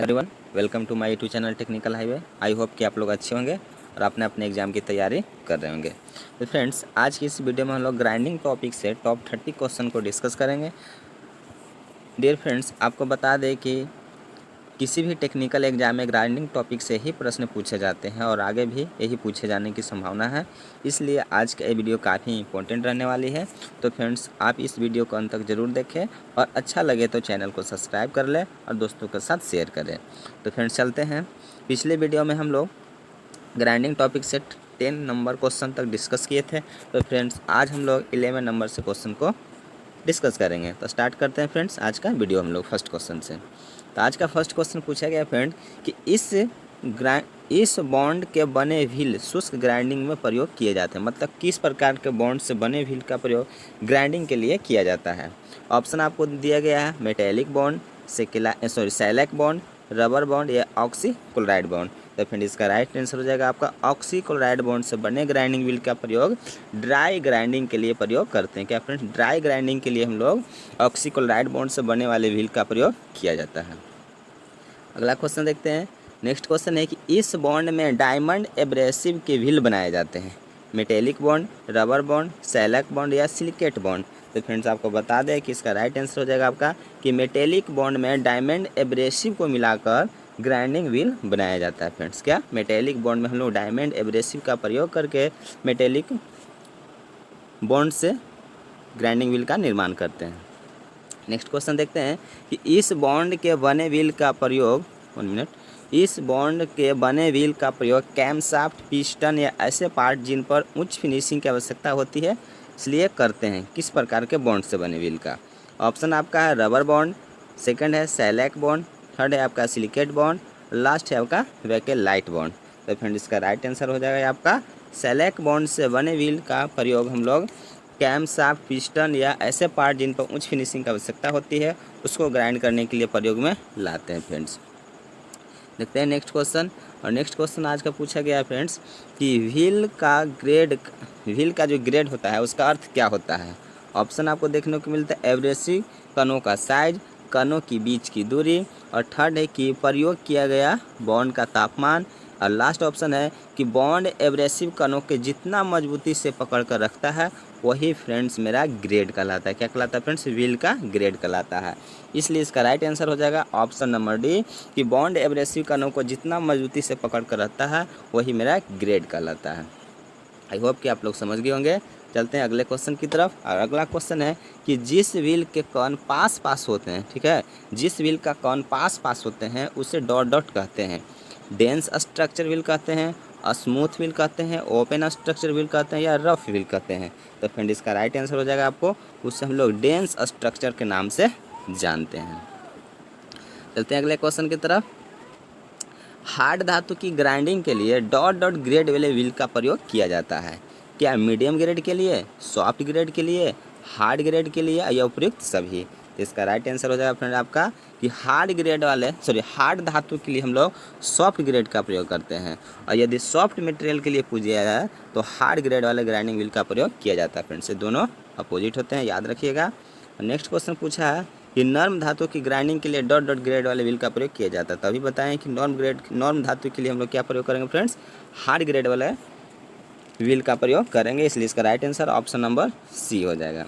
Everyone, welcome to my YouTube channel technical highway. I hope कि आप लोग अच्छे होंगे और आपने अपने एग्जाम की तैयारी कर रहे होंगे। तो फ्रेंड्स, आज की इस वीडियो में हम लोग ग्राइंडिंग टॉपिक से टॉप 30 क्वेश्चन को डिस्कस करेंगे। डियर फ्रेंड्स, आपको बता दें कि किसी भी टेक्निकल एग्जाम में ग्राइंडिंग टॉपिक से ही प्रश्न पूछे जाते हैं और आगे भी यही पूछे जाने की संभावना है। इसलिए आज का ये वीडियो काफ़ी इंपॉर्टेंट रहने वाली है। तो फ्रेंड्स, आप इस वीडियो को अंत तक ज़रूर देखें और अच्छा लगे तो चैनल को सब्सक्राइब कर लें और दोस्तों के साथ शेयर करें। तो फ्रेंड्स, चलते हैं। पिछले वीडियो में हम लोग ग्राइंडिंग टॉपिक से 10 नंबर क्वेश्चन तक डिस्कस किए थे। तो फ्रेंड्स, आज हम लोग 11 नंबर से क्वेश्चन को डिस्कस करेंगे। तो स्टार्ट करते हैं फ्रेंड्स आज का वीडियो हम लोग फर्स्ट क्वेश्चन से। तो आज का फर्स्ट क्वेश्चन पूछा गया फ्रेंड कि इस बॉन्ड के बने व्हील शुष्क ग्राइंडिंग में प्रयोग किए जाते हैं। मतलब किस प्रकार के बॉन्ड से बने व्हील का प्रयोग ग्राइंडिंग के लिए किया जाता है। ऑप्शन आपको दिया गया है metallic bond, shellac bond, rubber bond या ऑक्सीक्लोराइड बॉन्ड। तो फ्रेंड, इसका राइट आंसर हो जाएगा आपका ऑक्सीक्लोराइड बॉन्ड से बने ग्राइंडिंग व्हील का प्रयोग ड्राई ग्राइंडिंग के लिए प्रयोग करते हैं। क्या फ्रेंड्स, ड्राई ग्राइंडिंग के लिए हम लोग ऑक्सीक्लोराइड बॉन्ड से बने वाले व्हील का प्रयोग किया जाता है। अगला क्वेश्चन देखते हैं। नेक्स्ट क्वेश्चन है कि इस बॉन्ड में डायमंड एब्रेसिव के व्हील बनाए जाते हैं। Metallic bond, rubber bond, shellac bond या सिलिकेट बॉन्ड। तो फ्रेंड्स, आपको बता दें कि इसका राइट आंसर हो जाएगा आपका कि मेटेलिक बॉन्ड में डायमंड एब्रेसिव को मिलाकर ग्राइंडिंग व्हील बनाया जाता है। फ्रेंड्स, क्या मेटेलिक बॉन्ड में हम लोग डायमंड एब्रेसिव का प्रयोग करके मेटेलिक बॉन्ड से ग्राइंडिंग व्हील का निर्माण करते हैं। नेक्स्ट क्वेश्चन देखते हैं कि इस बॉन्ड के बने व्हील का प्रयोग इस बॉन्ड के बने व्हील का प्रयोग कैमशाफ्ट, पिस्टन या ऐसे पार्ट जिन पर उच्च फिनिशिंग की आवश्यकता होती है इसलिए करते हैं। किस प्रकार के बॉन्ड से बने व्हील का ऑप्शन आपका है रबर बॉन्ड, सेकंड है सैलैक बॉन्ड, थर्ड है आपका सिलिकेट बॉन्ड, लास्ट है आपका वेकेलाइट बॉन्ड। तो फ्रेंड, इसका राइट आंसर हो जाएगा आपका सैलैक बॉन्ड से बने व्हील का प्रयोग हम लोग कैमशाफ्ट, पिस्टन या ऐसे पार्ट जिन पर उच्च फिनिशिंग की आवश्यकता होती है उसको ग्राइंड करने के लिए प्रयोग में लाते हैं। फ्रेंड्स, देखते हैं नेक्स्ट क्वेश्चन। और नेक्स्ट क्वेश्चन आज का पूछा गया है फ्रेंड्स कि व्हील का जो ग्रेड होता है उसका अर्थ क्या होता है। ऑप्शन आपको देखने को मिलता है एब्रेसिव कणों का साइज, कणों की बीच की दूरी, और थर्ड है कि प्रयोग किया गया बॉन्ड का तापमान, और लास्ट ऑप्शन है कि बॉन्ड एब्रेसिव कणों के जितना मजबूती से पकड़ कर रखता है वही फ्रेंड्स मेरा ग्रेड कहलाता है। क्या कहलाता है फ्रेंड्स? व्हील का ग्रेड कहलाता है। इसलिए इसका राइट आंसर हो जाएगा ऑप्शन नंबर डी कि बॉन्ड एब्रेसिव कणों को जितना मजबूती से पकड़ कर रखता है वही मेरा ग्रेड कहलाता है। आई होप कि आप लोग समझ गए होंगे। चलते हैं अगले क्वेश्चन की तरफ। और अगला क्वेश्चन है कि जिस व्हील के कण पास होते हैं, ठीक है, जिस व्हील का कण पास होते हैं उसे डॉट डॉट कहते हैं। डेंस स्ट्रक्चर व्हील कहते हैं, स्मूथ व्हील कहते हैं, ओपन स्ट्रक्चर व्हील कहते हैं या रफ व्हील कहते हैं। तो फ्रेंड, इसका राइट आंसर हो जाएगा आपको उससे हम लोग डेंस स्ट्रक्चर के नाम से जानते हैं। चलते हैं अगले क्वेश्चन की तरफ। हार्ड धातु की ग्राइंडिंग के लिए डॉट डॉट ग्रेड वाले व्हील का प्रयोग किया जाता है। क्या मीडियम ग्रेड के लिए, सॉफ्ट ग्रेड के लिए, हार्ड ग्रेड के लिए या उपयुक्त सभी? तो इसका राइट आंसर हो जाएगा फ्रेंड आपका कि हार्ड धातु के लिए हम लोग सॉफ्ट ग्रेड का प्रयोग करते हैं, और यदि सॉफ्ट मटेरियल के लिए पूछा जाए तो हार्ड ग्रेड वाले ग्राइंडिंग व्हील का प्रयोग किया जाता है। फ्रेंड्स, ये दोनों अपोजिट होते हैं, याद रखिएगा। नेक्स्ट क्वेश्चन पूछा है कि नर्म धातु की ग्राइंडिंग के लिए डॉट डॉट ग्रेड वाले व्हील का प्रयोग किया जाता है। तभी बताएं कि नॉर्म धातु के लिए हम लोग क्या प्रयोग करेंगे फ्रेंड्स? हार्ड ग्रेड वाले व्हील का प्रयोग करेंगे। इसलिए इसका right answer option number C हो जाएगा।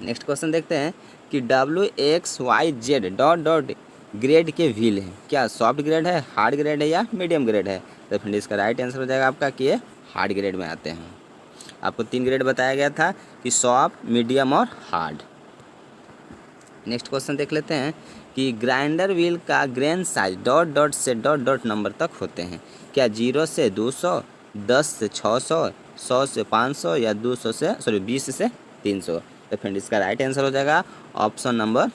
नेक्स्ट क्वेश्चन देखते हैं कि WXYZ डॉट डॉट ग्रेड के व्हील हैं। क्या सॉफ्ट ग्रेड है, हार्ड ग्रेड है या मीडियम ग्रेड है? तो फ्रेंड, इसका राइट आंसर हो जाएगा आपका कि ये हार्ड ग्रेड में आते हैं। आपको 3 ग्रेड बताया गया था कि सॉफ्ट, मीडियम और हार्ड। नेक्स्ट क्वेश्चन देख लेते हैं कि ग्राइंडर व्हील का ग्रेन साइज डॉट डॉट से डॉट डॉट नंबर तक होते हैं। क्या 0 से 200, 10 से 600, 100 से 500 या 20 से 300? तो फ्रेंड, इसका राइट आंसर हो जाएगा ऑप्शन नंबर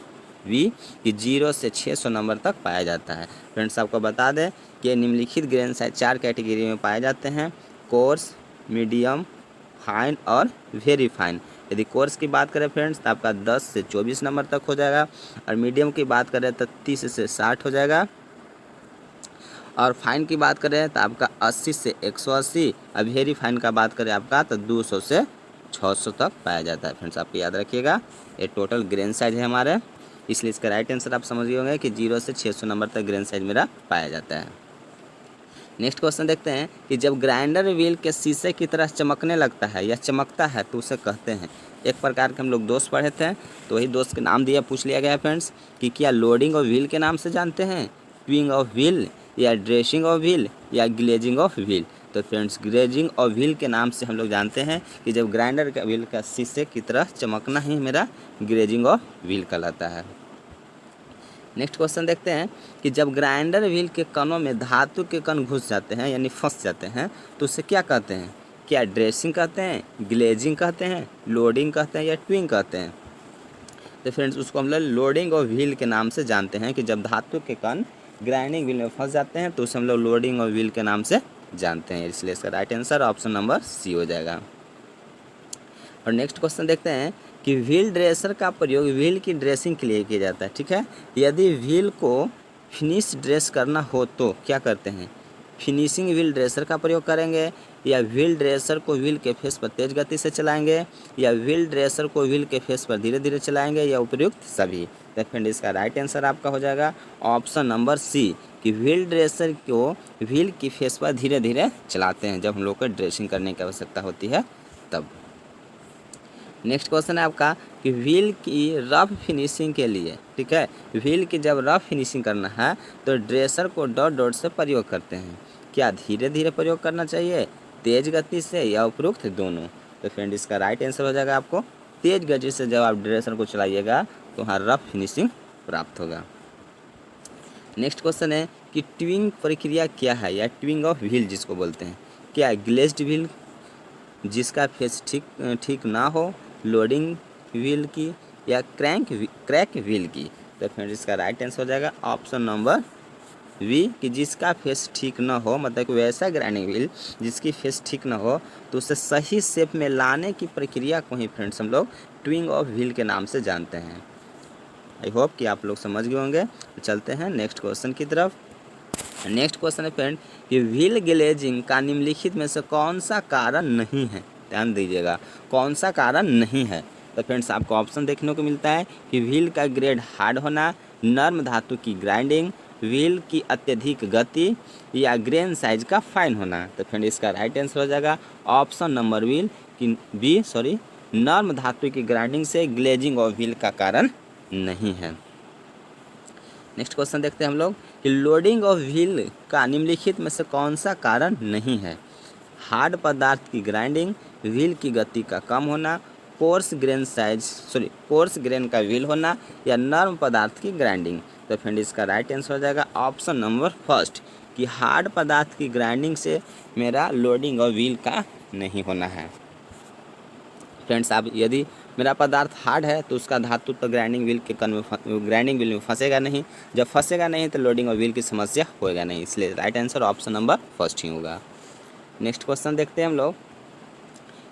बी कि 0 से 600 नंबर तक पाया जाता है। फ्रेंड्स, आपको बता दें कि निम्नलिखित ग्रेन साइज 4 कैटेगरी में पाए जाते हैं: कोर्स, मीडियम, फाइन और वेरी फाइन। यदि कोर्स की बात करें फ्रेंड्स तो आपका 10 से 24 नंबर तक हो जाएगा, और मीडियम की बात करें तो 30 से 60 हो जाएगा, और फाइन की बात करें तो आपका 80 से 180, और वेरी फाइन का बात करें आपका तो 200 से 600 तक पाया जाता है। फ्रेंड्स, आप याद रखिएगा, ये टोटल ग्रेन साइज है हमारे। इसलिए इसका राइट आंसर आप समझ गए होंगे कि 0 से 600 नंबर तक ग्रेन साइज मेरा पाया जाता है। नेक्स्ट क्वेश्चन देखते हैं कि जब ग्राइंडर व्हील के शीशे की तरह चमकने लगता है या चमकता है तो उसे कहते हैं। एक प्रकार के हम लोग दोष पढ़े थे, तो वही दोष के नाम दिया पूछ लिया गया है फ्रेंड्स कि क्या लोडिंग ऑफ व्हील के नाम से जानते हैं, ट्विंग ऑफ व्हील, या ड्रेसिंग ऑफ व्हील, या ग्लेजिंग ऑफ व्हील। तो फ्रेंड्स ग्लेजिंग ऑफ व्हील के नाम से हम लोग जानते हैं कि जब ग्राइंडर का व्हील का शीशे की तरह चमकना ही मेरा ग्लेजिंग ऑफ व्हील कहलाता है। नेक्स्ट क्वेश्चन देखते हैं कि जब ग्राइंडर व्हील के कणों में धातु के कण घुस जाते हैं यानी फंस जाते हैं तो उसे क्या कहते हैं, क्या ड्रेसिंग कहते हैं, ग्लेजिंग कहते हैं, लोडिंग कहते हैं, या ट्विंग कहते हैं। तो फ्रेंड्स उसको हम लोग लोडिंग और व्हील के नाम से जानते हैं कि जब धातु के कण ग्राइंडिंग व्हील में फंस जाते हैं तो उसे हम लोग लोडिंग और व्हील के नाम से जानते हैं। इसलिए इसका right answer option number C हो जाएगा। और नेक्स्ट क्वेश्चन देखते हैं कि व्हील ड्रेसर का प्रयोग व्हील की ड्रेसिंग के लिए किया जाता है। ठीक है, यदि व्हील को फिनिश ड्रेस करना हो तो क्या करते हैं, फिनिशिंग व्हील ड्रेसर का प्रयोग करेंगे, या व्हील ड्रेसर को व्हील के फेस पर तेज गति से चलाएंगे, या व्हील ड्रेसर को व्हील के फेस पर धीरे धीरे चलाएंगे, या उपयुक्त सभी। तो फ्रेंड इसका राइट आंसर आपका हो जाएगा ऑप्शन नंबर सी कि व्हील ड्रेसर को व्हील की फेस पर धीरे धीरे चलाते हैं जब हम लोग को ड्रेसिंग करने की आवश्यकता होती है तब। नेक्स्ट क्वेश्चन है आपका कि व्हील की रफ फिनिशिंग के लिए, ठीक है, व्हील की जब रफ फिनिशिंग करना है तो ड्रेसर को डॉट डॉट से प्रयोग करते हैं। क्या धीरे धीरे प्रयोग करना चाहिए, तेज गति से, या उपरोक्त दोनों। तो फ्रेंड इसका राइट आंसर हो जाएगा आपको तेज गति से जब आप ड्रेसर को चलाइएगा तो वहाँ रफ फिनिशिंग प्राप्त होगा। नेक्स्ट क्वेश्चन है कि ट्विंग प्रक्रिया क्या है, या ट्विंग ऑफ व्हील जिसको बोलते हैं। क्या ग्लेज्ड व्हील जिसका फेस ठीक ना हो, लोडिंग व्हील की, या क्रैक व्हील की। तो फ्रेंड्स इसका राइट आंसर हो जाएगा ऑप्शन नंबर वी कि जिसका फेस ठीक ना हो, मतलब कि वैसा ग्राइंडिंग व्हील जिसकी फेस ठीक ना हो तो उसे सही शेप में लाने की प्रक्रिया को ही फ्रेंड्स हम लोग ट्विंग ऑफ व्हील के नाम से जानते हैं। आई होप कि आप लोग समझ गए होंगे। तो चलते हैं नेक्स्ट क्वेश्चन की तरफ। नेक्स्ट क्वेश्चन है फ्रेंड कि व्हील ग्लेजिंग का निम्नलिखित में से कौन सा कारण नहीं है। ध्यान दीजिएगा, कौन सा कारण नहीं है। तो फ्रेंड्स आपको ऑप्शन देखने को मिलता है कि व्हील का ग्रेड हार्ड होना, नर्म धातु की ग्राइंडिंग, व्हील की अत्यधिक गति, या ग्रेन साइज का फाइन होना। तो फ्रेंड इसका राइट आंसर हो जाएगा ऑप्शन नंबर बी नर्म धातु की ग्राइंडिंग से ग्लेजिंग और व्हील का कारण नहीं है। नेक्स्ट क्वेश्चन देखते हैं हम लोग कि लोडिंग ऑफ व्हील का निम्नलिखित में से कौन सा कारण नहीं है। हार्ड पदार्थ की ग्राइंडिंग, व्हील की गति का कम होना, कोर्स ग्रेन का व्हील होना, या नर्म पदार्थ की ग्राइंडिंग। तो फ्रेंड इसका राइट आंसर हो जाएगा ऑप्शन नंबर फर्स्ट कि हार्ड पदार्थ की ग्राइंडिंग से मेरा लोडिंग और व्हील का नहीं होना है। फ्रेंड्स आप यदि मेरा पदार्थ हार्ड है तो उसका धातु तो ग्राइंडिंग व्हील में फंसेगा नहीं, जब फंसेगा नहीं तो लोडिंग और व्हील की समस्या होएगा नहीं, इसलिए right answer option number first ही होगा। नेक्स्ट क्वेश्चन देखते हैं हम लोग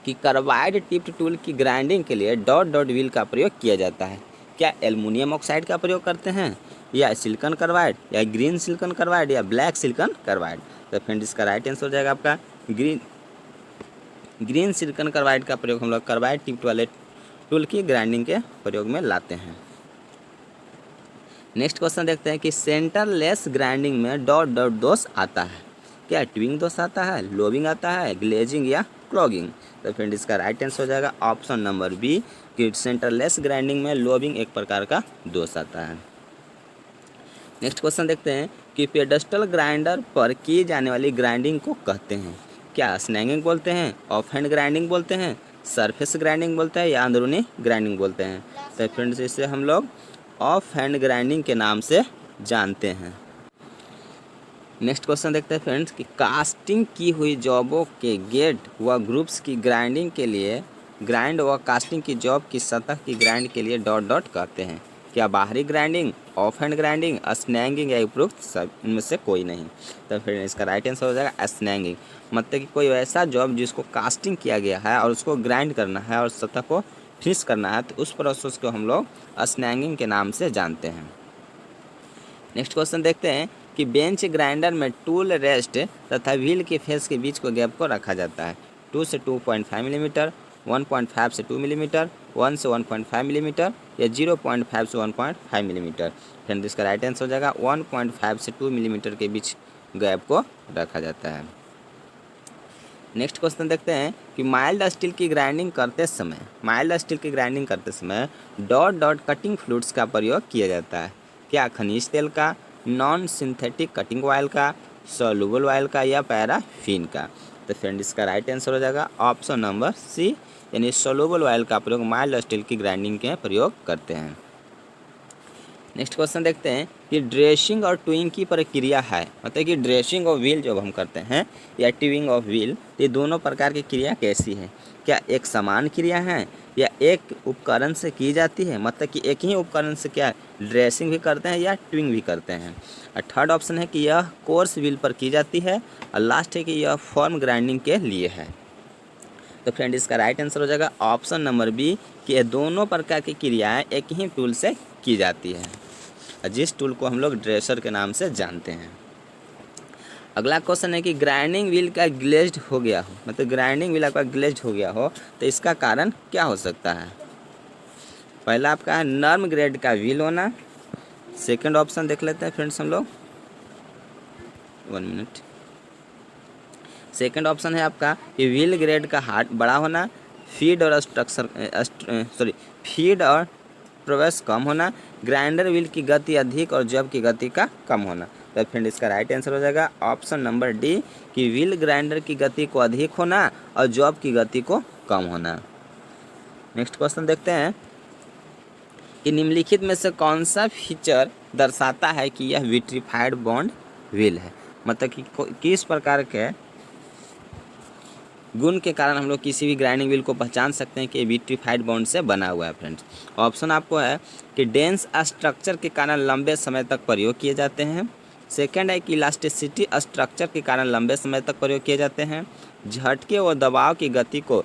कि कार्बाइड टिप्ड टूल की ग्राइंडिंग के लिए डॉट डॉट व्हील का प्रयोग किया जाता है। क्या एल्युमिनियम ऑक्साइड का प्रयोग करते हैं, या सिलिकॉन कार्बाइड, या ग्रीन सिलिकॉन कार्बाइड, या ब्लैक सिलिकॉन कार्बाइड। तो फ्रेंड इसका राइट आंसर हो जाएगा आपका ग्रीन सिलिकॉन कार्बाइड का प्रयोग हम लोग कार्बाइड टिप्ड वाले टूल की ग्राइंडिंग के प्रयोग में लाते हैं। नेक्स्ट क्वेश्चन देखते हैं कि सेंटरलेस ग्राइंडिंग में डॉट डॉट दोष आता है। क्या ट्विंग दोष आता है, लोबिंग आता है, ग्लेजिंग या क्लॉगिंग। तो फ्रेंड इसका राइट आंसर हो जाएगा ऑप्शन नंबर बी कि सेंटरलेस ग्राइंडिंग में लोबिंग एक प्रकार का दोष आता है। नेक्स्ट क्वेश्चन देखते हैं कि पेडस्टल ग्राइंडर पर की जाने वाली ग्राइंडिंग को कहते हैं। क्या स्नैगिंग बोलते हैं, ऑफ हैंड ग्राइंडिंग बोलते हैं, सरफेस ग्राइंडिंग बोलते हैं, या अंदरूनी ग्राइंडिंग बोलते हैं। तो फ्रेंड्स इसे हम लोग ऑफ हैंड ग्राइंडिंग के नाम से जानते हैं। नेक्स्ट क्वेश्चन देखते हैं फ्रेंड्स कि कास्टिंग की हुई जॉबों के गेट व ग्रुप्स की ग्राइंडिंग के लिए ग्राइंड व कास्टिंग की जॉब की सतह की ग्राइंड के लिए डॉट डॉट कहते हैं। क्या बाहरी ग्राइंडिंग, ऑफ हैंड ग्राइंडिंग, स्नैगिंग, या उपरोक्त सब इनमें से कोई नहीं। तो फिर इसका राइट आंसर हो जाएगा स्नैगिंग, मतलब कि कोई ऐसा जॉब जिसको कास्टिंग किया गया है और उसको ग्राइंड करना है और सतह को फिनिश करना है, तो उस प्रोसेस को हम लोग स्नैगिंग के नाम से जानते हैं। नेक्स्ट क्वेश्चन देखते हैं कि बेंच ग्राइंडर में टूल रेस्ट तथा व्हील के फेस के बीच को गैप को रखा जाता है। 2 से 2.5 मिलीमीटर, 1.5 से 2 मिलीमीटर, 1 से 1.5 मिलीमीटर या 0.5 से 1.5 मिलीमीटर। फ्रेंड इसका राइट आंसर हो जाएगा 1.5 से 2 मिलीमीटर के बीच गैप को रखा जाता है। नेक्स्ट क्वेश्चन देखते हैं कि माइल्ड स्टील की ग्राइंडिंग करते समय डॉट डॉट कटिंग फ्लूइड्स का प्रयोग किया जाता है। क्या खनिज तेल का, नॉन सिंथेटिक कटिंग ऑयल का, सॉल्युबल ऑयल का या पैराफिन का। तो फ्रेंड इसका राइट आंसर हो जाएगा ऑप्शन नंबर सी, यानी सॉल्युबल ऑयल का प्रयोग माइल्ड स्टील की ग्राइंडिंग के प्रयोग करते हैं। नेक्स्ट क्वेश्चन देखते हैं कि ड्रेसिंग और ट्विंग की प्रक्रिया है, मतलब कि ड्रेसिंग ऑफ व्हील जब हम करते हैं या ट्विंग ऑफ व्हील, ये दोनों प्रकार की क्रिया कैसी है? क्या एक समान क्रिया है या एक उपकरण से की जाती है, मतलब कि एक ही उपकरण से क्या ड्रेसिंग भी करते हैं या ट्विंग भी करते हैं। और थर्ड ऑप्शन है कि यह कोर्स व्हील पर की जाती है, और लास्ट है कि यह फॉर्म ग्राइंडिंग के लिए है। तो फ्रेंड इसका राइट आंसर हो जाएगा ऑप्शन नंबर बी, कि ये दोनों प्रकार की क्रियाएं एक ही टूल से की जाती है, जिस टूल को हम लोग ड्रेसर के नाम से जानते हैं। अगला क्वेश्चन है कि ग्राइंडिंग व्हील का ग्लेज्ड हो गया हो, मतलब ग्राइंडिंग व्हील आपका ग्लेज्ड हो गया हो तो इसका कारण क्या हो सकता है? पहला आपका है नर्म ग्रेड का व्हील होना। सेकंड ऑप्शन देख लेते हैं फ्रेंड्स हम लोग, 1 मिनट। सेकंड ऑप्शन है आपका कि व्हील ग्रेड का हार्ट बड़ा होना, फीड और प्रवेश कम होना, ग्राइंडर व्हील की गति अधिक और जॉब की गति का कम होना। तो फ्रेंड इसका राइट आंसर हो जाएगा ऑप्शन नंबर डी, कि व्हील ग्राइंडर की गति को अधिक होना और जॉब की गति को कम होना। नेक्स्ट क्वेश्चन देखते हैं कि निम्नलिखित में से कौन सा फीचर दर्शाता है कि यह विट्रीफाइड बॉन्ड व्हील है, मतलब कि किस प्रकार के गुण के कारण हम लोग किसी भी ग्राइंडिंग व्हील को पहचान सकते हैं कि विट्रीफाइड बॉन्ड से बना हुआ है। फ्रेंड्स ऑप्शन आपको है कि डेंस स्ट्रक्चर के कारण लंबे समय तक प्रयोग किए जाते हैं। सेकंड है कि इलास्टिसिटी स्ट्रक्चर के कारण लंबे समय तक प्रयोग किए जाते हैं। झटके और दबाव की गति को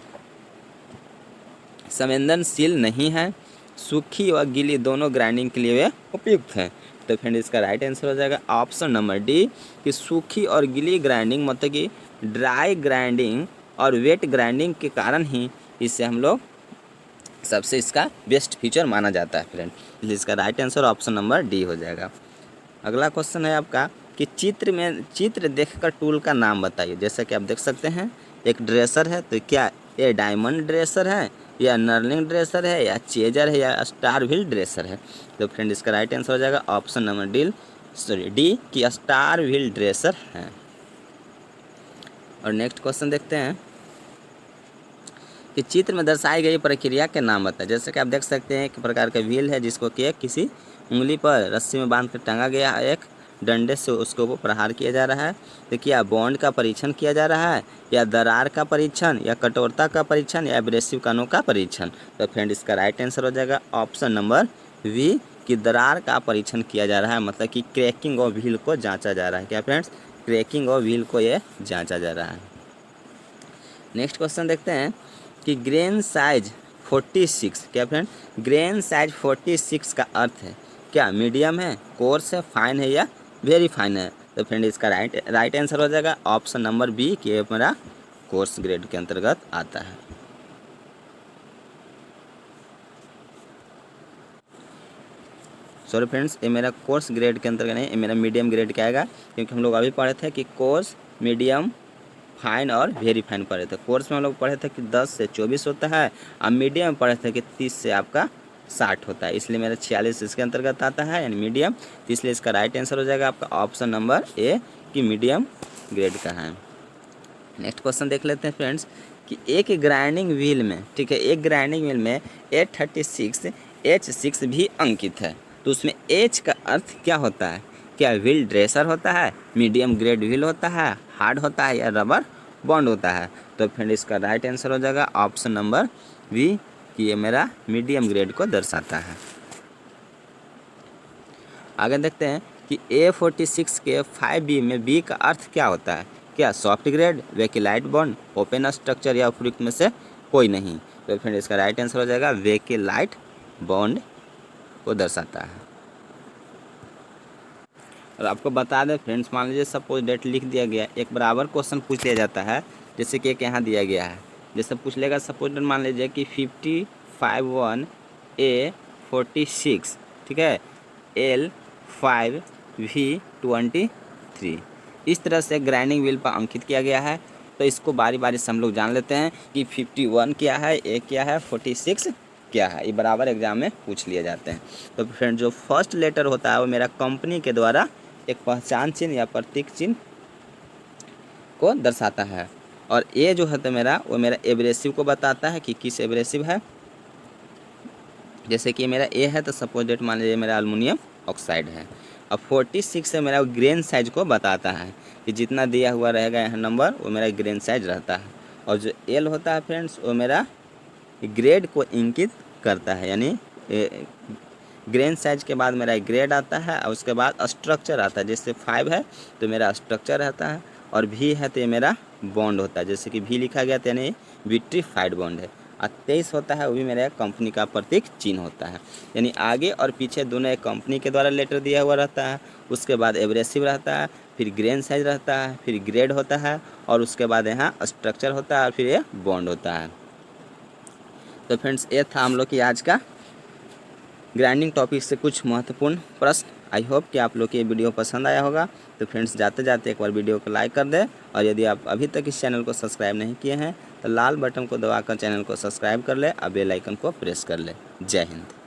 संवेदनशील नहीं है। सूखी और गीली दोनों ग्राइंडिंग के लिए वे उपयुक्त हैं। तो फ्रेंड इसका राइट आंसर हो जाएगा ऑप्शन नंबर डी, कि सूखी और गीली ग्राइंडिंग, मतलब कि ड्राई ग्राइंडिंग और वेट ग्राइंडिंग के कारण ही इसे हम लोग सबसे इसका बेस्ट फीचर माना जाता है। फ्रेंड इसलिए इसका right answer option number D हो जाएगा। अगला क्वेश्चन है आपका कि चित्र देखकर टूल का नाम बताइए। जैसा कि आप देख सकते हैं एक ड्रेसर है, तो क्या ये डायमंड ड्रेसर है या नर्लिंग ड्रेसर है या चेजर है या स्टार व्हील ड्रेसर है। तो फ्रेंड इसका राइट आंसर हो जाएगा ऑप्शन नंबर डी, कि स्टार व्हील ड्रेसर है। और नेक्स्ट क्वेश्चन देखते हैं कि चित्र में दर्शाई गई प्रक्रिया के नाम बताएं। जैसे कि आप देख सकते हैं एक प्रकार का व्हील है जिसको कि किसी उंगली पर रस्सी में बांध कर टांगा गया है, एक डंडे से उसको वो प्रहार किया जा रहा है। तो क्या बॉन्ड का परीक्षण किया जा रहा है या दरार का परीक्षण या कठोरता का परीक्षण या एब्रेसिव कणों का परीक्षण। तो फ्रेंड इसका राइट आंसर हो जाएगा ऑप्शन नंबर वी, कि दरार का परीक्षण किया जा रहा है, मतलब कि क्रैकिंग ऑफ व्हील को जांचा जा रहा है। क्या फ्रेंड्स, क्रैकिंग ऑफ व्हील को ये जांचा जा रहा है। नेक्स्ट क्वेश्चन देखते हैं कि ग्रेन साइज 46, क्या फ्रेंड ग्रेन साइज 46 का अर्थ है क्या मीडियम है, कोर्स है, फाइन है या वेरी फाइन है। तो फ्रेंड इसका राइट आंसर हो जाएगा ऑप्शन नंबर बी, कि ये मेरा कोर्स ग्रेड के अंतर्गत आता है। सॉरी फ्रेंड्स, ये मेरा कोर्स ग्रेड के अंतर्गत नहीं, ये मेरा मीडियम ग्रेड का आएगा, क्योंकि हम लोग अभी पढ़े थे कि कोर्स, मीडियम, फाइन और वेरी फाइन पढ़े थे। कोर्स में हम लोग पढ़े थे कि 10 से 24 होता है, और मीडियम में पढ़े थे कि 30 से आपका 60 होता है, इसलिए मेरा 46 इसके अंतर्गत आता है, यानी मीडियम। तो इसलिए इसका राइट आंसर हो जाएगा आपका ऑप्शन नंबर ए, कि मीडियम ग्रेड का है। नेक्स्ट क्वेश्चन देख लेते हैं फ्रेंड्स कि एक ग्राइंडिंग व्हील में, ठीक है, एक ग्राइंडिंग व्हील में 836 H6 भी अंकित है, तो उसमें H का अर्थ क्या होता है? क्या व्हील ड्रेसर होता है, मीडियम ग्रेड व्हील होता है, हार्ड होता है या रबर बॉन्ड होता है। तो फ्रेंड इसका राइट आंसर हो जाएगा ऑप्शन नंबर वी, कि ये मेरा मीडियम ग्रेड को दर्शाता है। आगे देखते हैं कि A46 के 5B में B का अर्थ क्या होता है? क्या soft grade, bakelite bond, open structure या उपयुक्त में से कोई नहीं। तो फ्रेंड इसका राइट आंसर हो जाएगा वेकिलाइट बॉन्ड को दर्शाता है। और आपको बता दें फ्रेंड्स, मान लीजिए सपोज डेट लिख दिया गया, एक बराबर क्वेश्चन पूछ लिया जाता है, जैसे कि एक यहाँ दिया गया है, जैसे पूछ लेगा सपोज डेट मान लीजिए कि L51A46, ठीक है, L5V23। इस तरह से ग्राइंडिंग व्हील पर अंकित किया गया है। तो इसको बारी बारी से हम लोग जान लेते हैं कि 51 क्या है, ए क्या है, 46 क्या है। ये बराबर एग्जाम में पूछ लिए जाते हैं। तो फ्रेंड जो फर्स्ट लेटर होता है वो मेरा कंपनी के द्वारा एक पहचान चिन्ह या प्रतीक चिन्ह को दर्शाता है। और ए जो है तो मेरा वो मेरा एब्रेसिव को बताता है कि किस एब्रेसिव है। जैसे कि मेरा ए है तो सपोज डेट मान लीजिए मेरा एल्युमिनियम ऑक्साइड है। अब 46 से मेरा ग्रेन साइज को बताता है कि जितना दिया हुआ रहेगा यहाँ नंबर वो मेरा ग्रेन साइज रहता है। और जो एल होता है फ्रेंड्स वो मेरा ग्रेड को इंगित करता है, यानी ग्रेन साइज के बाद मेरा ग्रेड आता है और उसके बाद स्ट्रक्चर आता है। जैसे 5 है तो मेरा स्ट्रक्चर रहता है, और भी है तो ये मेरा बॉन्ड होता है। जैसे कि भी लिखा गया तो यानी विट्रीफाइड बॉन्ड है। और 23 होता है वो भी मेरा कंपनी का प्रतीक चिन्ह होता है। यानी आगे और पीछे दोनों एक कंपनी के द्वारा लेटर दिया हुआ रहता है। उसके बाद एब्रेसिव रहता है, फिर ग्रेन साइज रहता है, फिर ग्रेड होता है, और उसके बाद यहाँ स्ट्रक्चर होता है, और फिर ये बॉन्ड होता है। तो फ्रेंड्स ये था हम लोग की आज का ग्राइंडिंग टॉपिक से कुछ महत्वपूर्ण प्रश्न। आई होप कि आप लोग को ये वीडियो पसंद आया होगा। तो फ्रेंड्स जाते जाते एक बार वीडियो को लाइक कर दें, और यदि आप अभी तक इस चैनल को सब्सक्राइब नहीं किए हैं तो लाल बटन को दबाकर चैनल को सब्सक्राइब कर ले और बेल आइकन को प्रेस कर ले। जय हिंद।